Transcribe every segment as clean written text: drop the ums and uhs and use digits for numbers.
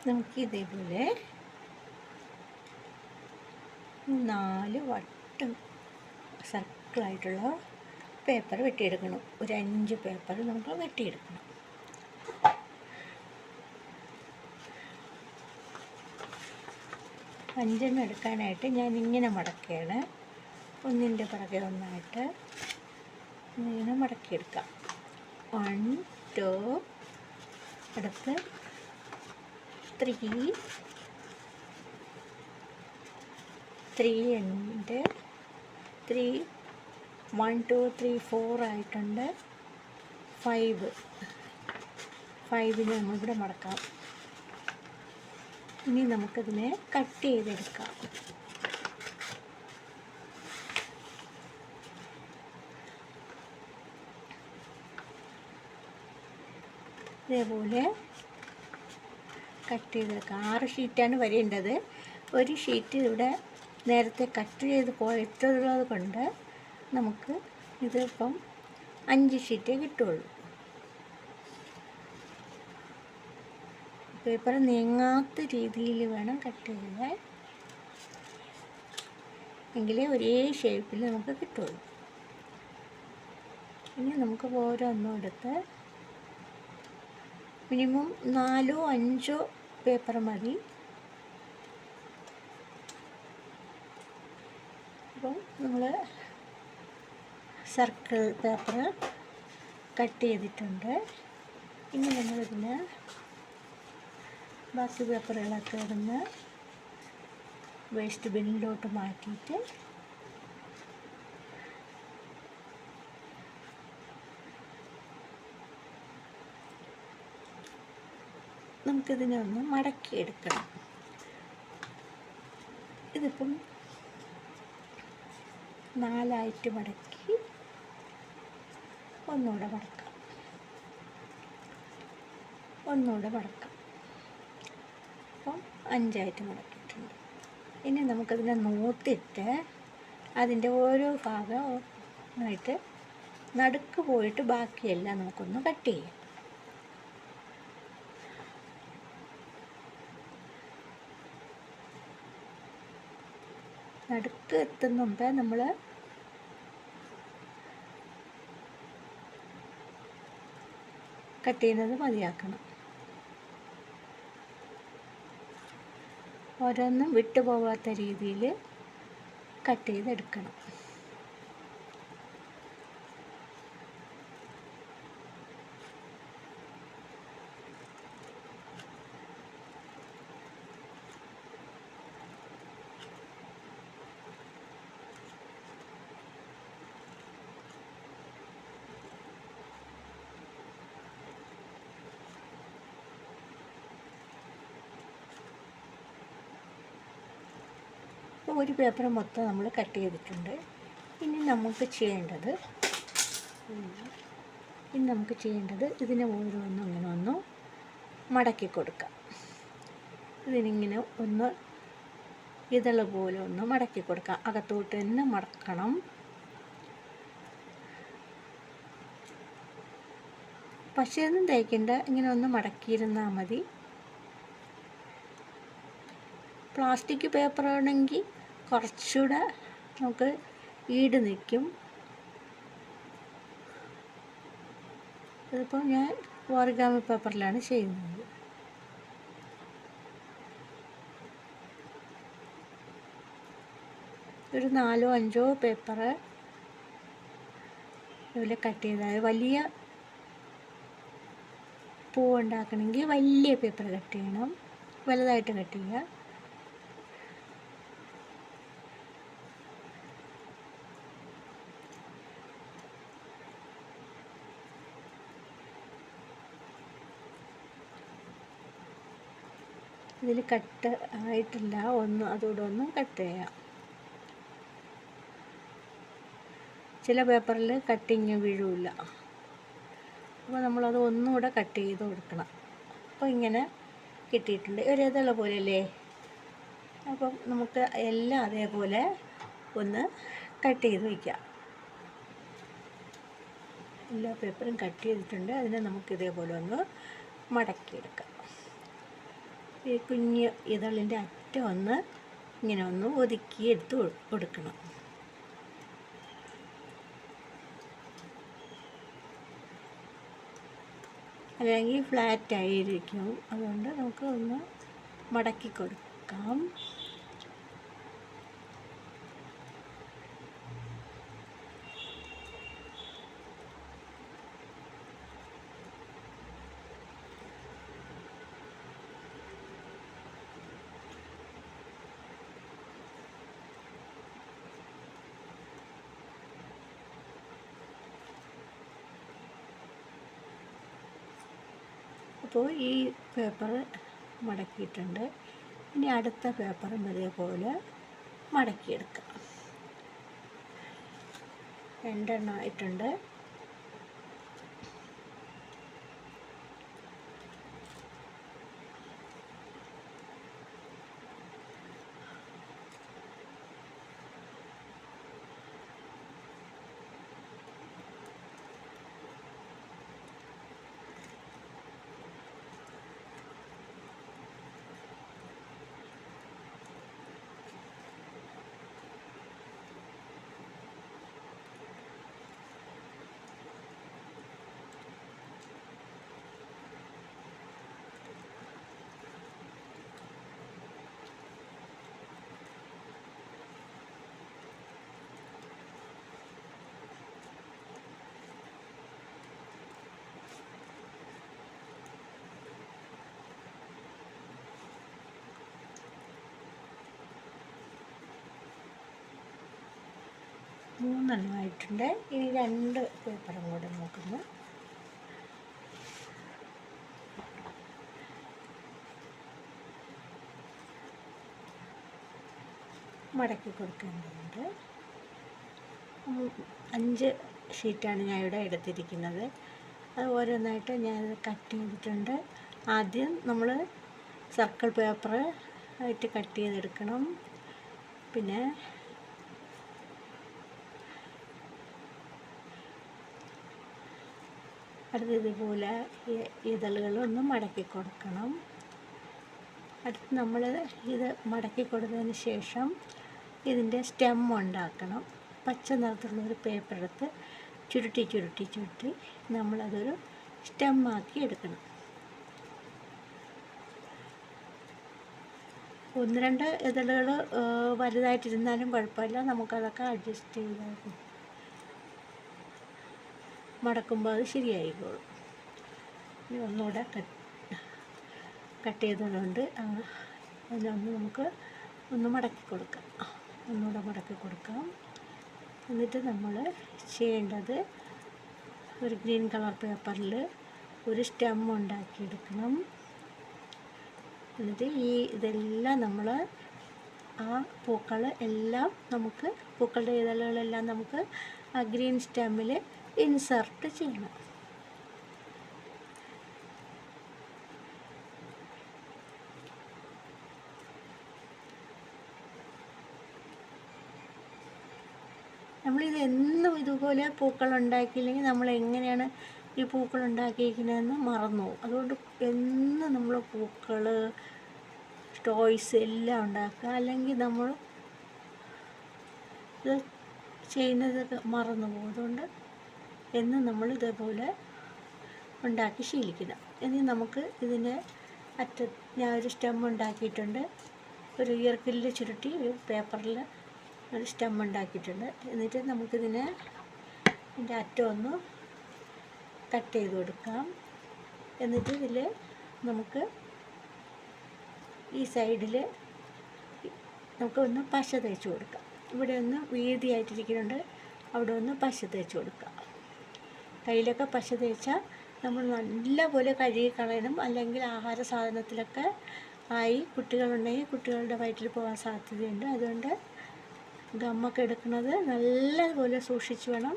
നമുക്ക് ഇതേപോലെ 4 വട്ടം സർക്കിളായിട്ടുള്ള പേപ്പർ വെട്ടിയെടുക്കണം. ഒരു 5 പേപ്പർ നമുക്ക് വെട്ടിയെടുക്കണം. അഞ്ചെണ്ണം എടുക്കാനായിട്ട് ഞാൻ ഇങ്ങനെ മടക്കുകയാണ്. ഒന്നിൻ്റെ പുറകെ ഒന്നായിട്ട് ഇങ്ങനെ മടക്കിയെടുക്കാം. 1 2 അടുത്ത് 3 ഉണ്ട്. 3 1 2 3 4 ആയിട്ടുണ്ട്. 5ന് നമ്മളിവിടെ മടക്കാം. ഇനി നമുക്കതിനെ കട്ട് ചെയ്തെടുക്കാം. ഇതേപോലെ കട്ട് ചെയ്തെടുക്കാം. 6 ഷീറ്റാണ് വരേണ്ടത്. ഒരു ഷീറ്റ് ഇവിടെ നേരത്തെ കട്ട് ചെയ്ത് പോയിട്ടുള്ളത് കൊണ്ട് നമുക്ക് ഇതിപ്പം 5 ഷീറ്റേ കിട്ടുള്ളൂ. പേപ്പർ നീങ്ങാത്ത രീതിയിൽ വേണം കട്ട് ചെയ്യാൻ, എങ്കിലേ ഒരേ ഷേപ്പിൽ നമുക്ക് കിട്ടുള്ളൂ. ഇനി നമുക്ക് ഓരോന്നും എടുത്ത് മിനിമം 4 5 പേപ്പർ മതി. അപ്പം നമ്മൾ സർക്കിൾ പേപ്പർ കട്ട് ചെയ്തിട്ടുണ്ട്. ഇനി നമ്മളിതിന് ബാക്കി പേപ്പറുകളൊക്കെ ഇടുന്ന് വേസ്റ്റ് ബിന്നിലോട്ട് മാറ്റിയിട്ട് നമുക്കിതിനെ ഒന്ന് മടക്കിയെടുക്കണം. ഇതിപ്പം 4 മടക്കി ഒന്നുകൂടെ മടക്കാം. അപ്പം 5 മടക്കിയിട്ടുണ്ട്. ഇനി നമുക്കതിനെ നൂത്തിട്ട് അതിൻ്റെ ഓരോ ഭാഗമായിട്ട് നടുക്ക് പോയിട്ട് ബാക്കിയെല്ലാം നമുക്കൊന്ന് കട്ട് ചെയ്യാം. നടുക്ക് എത്തുന്ന മുമ്പേ നമ്മൾ കട്ട് ചെയ്യുന്നത് മതിയാക്കണം. ഓരോന്നും വിട്ടുപോകാത്ത രീതിയിൽ കട്ട് ചെയ്തെടുക്കണം. ഒരു പേപ്പർ മൊത്തം നമ്മൾ കട്ട് ചെയ്തിട്ടുണ്ട്. ഇനി നമുക്ക് ചെയ്യേണ്ടത് ഇതിനെ ഓരോന്നും ഇങ്ങനെ ഒന്ന് മടക്കി കൊടുക്കാം. ഇതിനിങ്ങനെ ഒന്ന് ഇതള് പോലെ ഒന്ന് മടക്കി കൊടുക്കാം. അകത്തോട്ട് തന്നെ മടക്കണം. പശയൊന്നും തേക്കണ്ട, ഇങ്ങനെ ഒന്ന് മടക്കിയിരുന്നാൽ മതി. പ്ലാസ്റ്റിക് പേപ്പർ ആണെങ്കിൽ കുറച്ചുകൂടെ നമുക്ക് ഈട് നിൽക്കും. ഇതിപ്പോൾ ഞാൻ ഓറിഗാമി പേപ്പറിലാണ് ചെയ്യുന്നത്. ഒരു 4 5 പേപ്പർ ഇതുപോലെ കട്ട് ചെയ്താൽ, വലിയ പൂ ഉണ്ടാക്കണമെങ്കിൽ വലിയ പേപ്പർ കട്ട് ചെയ്യണം, വലുതായിട്ട് കട്ട് ചെയ്യുക. ഇതിൽ കട്ട് ആയിട്ടില്ല, അതുകൂടെ ഒന്ന് കട്ട് ചെയ്യാം. ചില പേപ്പറിൽ കട്ടിങ് വീഴില്ല, അപ്പോൾ നമ്മളത് ഒന്നുകൂടെ കട്ട് ചെയ്ത് കൊടുക്കണം. അപ്പോൾ ഇങ്ങനെ കിട്ടിയിട്ടുണ്ട്. ഒരു ഇതുള്ള പോലെയല്ലേ. അപ്പം നമുക്ക് എല്ലാം അതേപോലെ ഒന്ന് കട്ട് ചെയ്ത് വയ്ക്കാം. എല്ലാ പേപ്പറും കട്ട് ചെയ്തിട്ടുണ്ട്. അതിനെ നമുക്ക് ഇതേപോലെ ഒന്ന് മടക്കിയെടുക്കാം. ഈ കുഞ്ഞ് ഇതളിൻ്റെ അറ്റം ഒന്ന് ഇങ്ങനെ ഒന്ന് ഒതുക്കി എടുത്ത് കൊടുക്കണം. അല്ലെങ്കിൽ ഫ്ലാറ്റ് ആയിരിക്കും. അതുകൊണ്ട് നമുക്ക് ഒന്ന് മടക്കി കൊടുക്കാം. അപ്പോൾ ഈ പേപ്പർ മടക്കിയിട്ടുണ്ട്. ഇനി അടുത്ത പേപ്പറും ഇതേപോലെ മടക്കിയെടുക്കാം. 2 എണ്ണം ആയിട്ടുണ്ട്. മൂന്നെണ്ണമായിട്ടുണ്ട്. ഇനി 2 പേപ്പറും കൂടെ നോക്കുന്നു. മടക്കി കൊടുക്കേണ്ടതുണ്ട്. 5 ഷീറ്റാണ് ഞാൻ ഇവിടെ എടുത്തിരിക്കുന്നത്. അത് ഓരോന്നായിട്ട് ഞാനത് കട്ട് ചെയ്തിട്ടുണ്ട്. ആദ്യം നമ്മൾ സർക്കിൾ പേപ്പർ ആയിട്ട് കട്ട് ചെയ്തെടുക്കണം. പിന്നെ അടുത്ത് ഇതുപോലെ ഇതളുകളൊന്ന് മടക്കി കൊടുക്കണം. അടുത്ത് നമ്മൾ ഇത് മടക്കി കൊടുത്തതിന് ശേഷം ഇതിൻ്റെ സ്റ്റെം ഉണ്ടാക്കണം. പച്ച നിറത്തിലുള്ള ഒരു പേപ്പർ എടുത്ത് ചുരുട്ടി നമ്മളതൊരു സ്റ്റെമ്മാക്കി എടുക്കണം. 1-2 ഇതളുകൾ വലുതായിട്ടിരുന്നാലും കുഴപ്പമില്ല. നമുക്കതൊക്കെ അഡ്ജസ്റ്റ് ചെയ്ത് മടക്കുമ്പോൾ അത് ശരിയായിക്കോളും. ഇനി ഒന്നുകൂടെ കട്ട് ചെയ്തതുകൊണ്ട് അതിനൊന്ന് നമുക്ക് ഒന്ന് മടക്കി കൊടുക്കാം. ഒന്നുകൂടെ മടക്കി കൊടുക്കാം. എന്നിട്ട് നമ്മൾ ചെയ്യേണ്ടത് ഒരു ഗ്രീൻ കളർ പേപ്പറിൽ ഒരു സ്റ്റെം ഉണ്ടാക്കിയെടുക്കണം. എന്നിട്ട് ഇതെല്ലാം നമ്മൾ പൂക്കൾ എല്ലാം നമുക്ക് പൂക്കളുടെ ഇതളുകളെല്ലാം നമുക്ക് ആ ഗ്രീൻ സ്റ്റെമ്മിൽ ഇൻസർട്ട് ചെയ്യണം. നമ്മളിത് എന്നും ഇതുപോലെ പൂക്കൾ ഉണ്ടാക്കിയില്ലെങ്കിൽ നമ്മൾ എങ്ങനെയാണ് ഈ പൂക്കൾ ഉണ്ടാക്കിയിരിക്കുന്നതെന്ന് മറന്നു പോകും. അതുകൊണ്ട് എന്നും നമ്മൾ പൂക്കൾ ടോയ്സ് എല്ലാം ഉണ്ടാക്കുക. അല്ലെങ്കിൽ നമ്മൾ ഇത് ചെയ്യുന്നതൊക്കെ മറന്നു പോകും. അതുകൊണ്ട് എന്നും നമ്മൾ ഇതേപോലെ ഉണ്ടാക്കി ശീലിക്കണം. ഇനി നമുക്ക് ഇതിൻ്റെ ഞാൻ ഒരു സ്റ്റെം ഉണ്ടാക്കിയിട്ടുണ്ട്. ഒരു ഈർക്കിലിൽ ചുരുട്ടി ഒരു പേപ്പറിൽ ഒരു സ്റ്റെം ഉണ്ടാക്കിയിട്ടുണ്ട്. എന്നിട്ട് നമുക്കിതിനെ ഇതിൻ്റെ അറ്റം ഒന്ന് കട്ട് ചെയ്ത് കൊടുക്കാം. എന്നിട്ട് ഇതിൽ നമുക്ക് ഈ സൈഡിൽ നമുക്ക് ഒന്ന് പശ തേച്ച് കൊടുക്കാം. ഇവിടെ ഒന്ന് വീതിയായിട്ടിരിക്കുന്നുണ്ട്, അവിടെ ഒന്ന് പശ തേച്ച് കൊടുക്കാം. കയ്യിലൊക്കെ പശ തേച്ചാൽ നമ്മൾ നല്ലപോലെ കഴുകി കളയണം. അല്ലെങ്കിൽ ആഹാര സാധനത്തിലൊക്കെ ആയി കുട്ടികളുണ്ടെങ്കിൽ കുട്ടികളുടെ വയറ്റിൽ പോകാൻ സാധ്യതയുണ്ട്. അതുകൊണ്ട് ഗമ്മൊക്കെ എടുക്കുന്നത് നല്ലപോലെ സൂക്ഷിച്ച് വേണം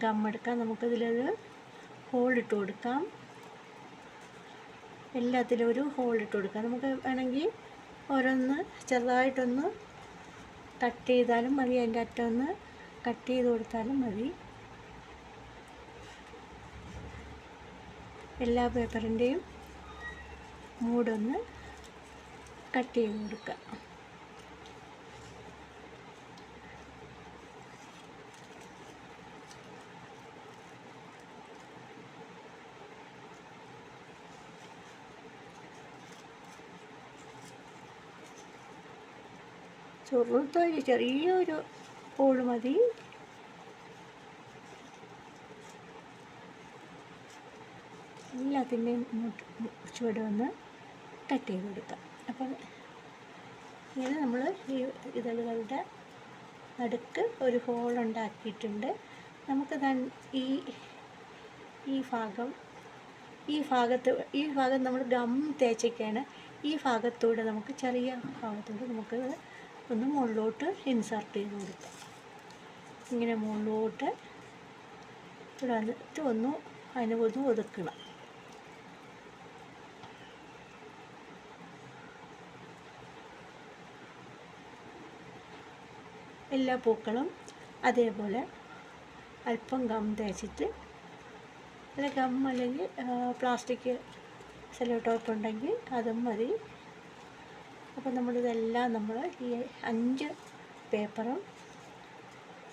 ഗമ്മെടുക്കാൻ. നമുക്കിതിലൊരു ഹോളിട്ട് കൊടുക്കാം. എല്ലാത്തിലും ഒരു ഹോളിട്ട് കൊടുക്കാം. നമുക്ക് വേണമെങ്കിൽ ഓരോന്ന് ചെറുതായിട്ടൊന്ന് കട്ട് ചെയ്താലും മതി. അതിൻ്റെ അറ്റം ഒന്ന് കട്ട് ചെയ്ത് കൊടുത്താലും മതി. എല്ലാ പേപ്പറിൻ്റെയും മൂടൊന്ന് കട്ട് ചെയ്ത് കൊടുക്കുക. ചെറുതായി ചെറിയൊരു ഹോൾ മതി. എല്ലാത്തിൻ്റെയും ചുവട് വന്ന് കട്ട് ചെയ്ത് കൊടുക്കാം. അപ്പം ഇങ്ങനെ നമ്മൾ ഈ ഇതളുകളുടെ നടുക്ക് ഒരു ഹോൾ ഉണ്ടാക്കിയിട്ടുണ്ട്. നമുക്ക് ഈ ഈ ഭാഗം നമ്മൾ ഗം തേച്ചൊക്കെയാണ്. ഈ ഭാഗത്തൂടെ നമുക്ക് ചെറിയ ഭാഗത്തൂടെ നമുക്ക് ഒന്ന് മുകളിലോട്ട് ഇൻസർട്ട് ചെയ്ത് കൊടുക്കാം. ഇങ്ങനെ മുകളിലോട്ട് ഇവിടെ വന്നിട്ട് അതിനെ ഒതുക്കണം. എല്ലാ പൂക്കളും അതേപോലെ അല്പം ഗം തേച്ചിട്ട്, അല്ല ഗം അല്ലെങ്കിൽ പ്ലാസ്റ്റിക് സെല്ലോ ടോപ്പ് ഉണ്ടെങ്കിൽ അതും മതി. അപ്പോൾ നമ്മളിതെല്ലാം ഈ 5 പേപ്പറും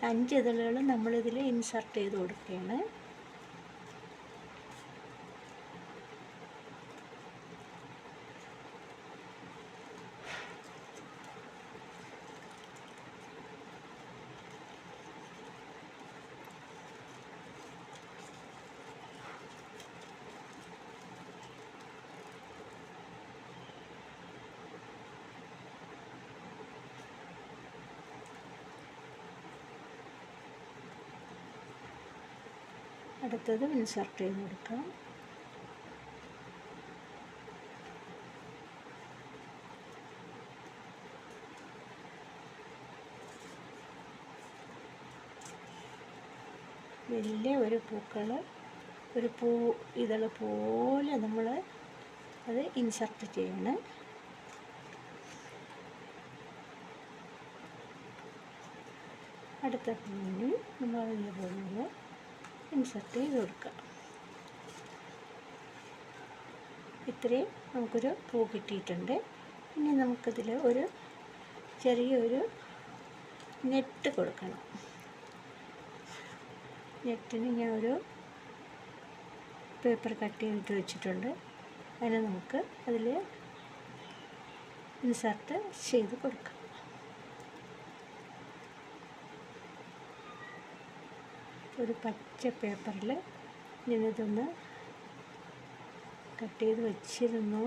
5 ഇതളുകളും നമ്മളിതിൽ ഇൻസർട്ട് ചെയ്ത് കൊടുക്കുകയാണ്. അടുത്തത് ഇൻസർട്ട് ചെയ്ത് കൊടുക്കാം. വലിയ ഒരു പൂ ഇതള് പോലെ നമ്മൾ അത് ഇൻസർട്ട് ചെയ്യണം. അടുത്ത പൂവിന് നമ്മൾ അതേപോലെ ഇൻസർട്ട് ചെയ്ത് കൊടുക്കുക. ഇത്രയും നമുക്കൊരു പൂ കിട്ടിയിട്ടുണ്ട്. ഇനി നമുക്കിതിൽ ഒരു ചെറിയൊരു നെറ്റ് കൊടുക്കണം. നെറ്റിന് ഞാൻ ഒരു പേപ്പർ കട്ട് ചെയ്തിട്ട് വെച്ചിട്ടുണ്ട്. അതിനെ നമുക്ക് അതിൽ ഇൻസർട്ട് ചെയ്ത് കൊടുക്കാം. ഒരു പച്ച പേപ്പറിൽ ഞാനിതൊന്ന് കട്ട് ചെയ്ത് വെച്ചിരുന്നു.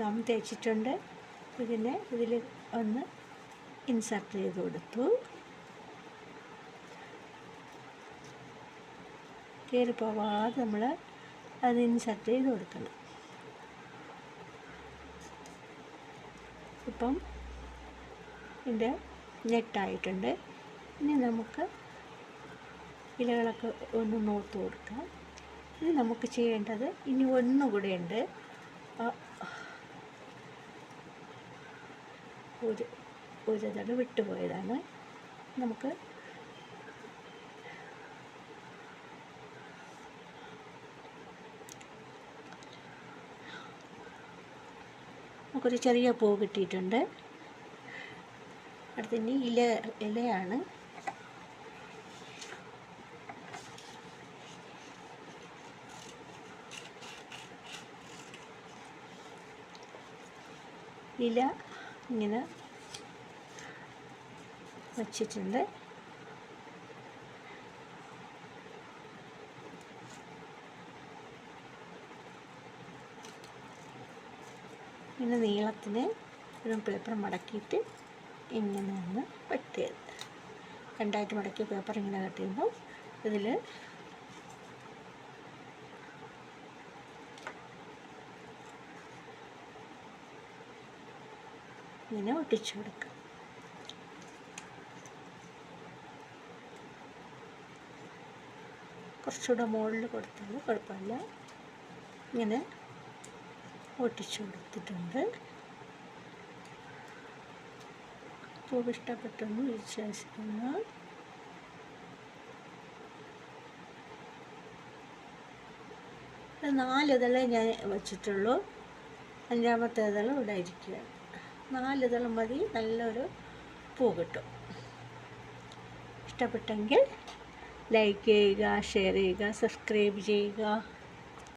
ഗം തേച്ചിട്ടുണ്ട്. ഇതിൽ ഒന്ന് ഇൻസർട്ട് ചെയ്ത് കൊടുത്തു. കയറി പോവാതെ നമ്മൾ അത് ഇൻസർട്ട് ചെയ്ത് കൊടുക്കണം. ഇപ്പം ഇതിൻ്റെ നെറ്റായിട്ടുണ്ട്. ഇനി നമുക്ക് ഇലകളൊക്കെ ഒന്ന് നോർത്ത് കൊടുക്കാം. ഇനി നമുക്ക് ചെയ്യേണ്ടത് ഇനി ഒന്നുകൂടെ ഉണ്ട്. ഒരു തട വിട്ടുപോയതാണ്. നമുക്കൊരു ചെറിയ പൂ കിട്ടിയിട്ടുണ്ട്. അടുത്തിനി ഇലയാണ്. ഇല ഇങ്ങനെ വച്ചിട്ടുണ്ട്. ഇങ്ങനെ നീളത്തിന് ഒരു പേപ്പർ മടക്കിയിട്ട് ഇങ്ങനെ ഒന്ന് കട്ട് ചെയ്ത്, രണ്ടായിട്ട് മടക്കിയ പേപ്പർ ഇങ്ങനെ കട്ട് ചെയ്യുമ്പോൾ ഇതിൽ ഇങ്ങനെ ഒട്ടിച്ചു കൊടുക്കുക. കുറച്ചുകൂടെ മുകളിൽ കൊടുത്താലും കുഴപ്പമില്ല. ഇങ്ങനെ ഒട്ടിച്ചു കൊടുത്തിട്ടുണ്ട്. പൂവ് ഇഷ്ടപ്പെട്ടെന്ന് വിശ്വസിക്കുന്നു. ഒരു 4 ഇതളേ ഞാൻ വെച്ചിട്ടുള്ളൂ. 5-ാമത്തെ ഇതളും ഇവിടെ ഇരിക്കുകയാണ്. 4 ഇതൾ മതി, നല്ലൊരു പൂ കിട്ടും. ഇഷ്ടപ്പെട്ടെങ്കിൽ ലൈക്ക് ചെയ്യുക, ഷെയർ ചെയ്യുക, സബ്സ്ക്രൈബ് ചെയ്യുക.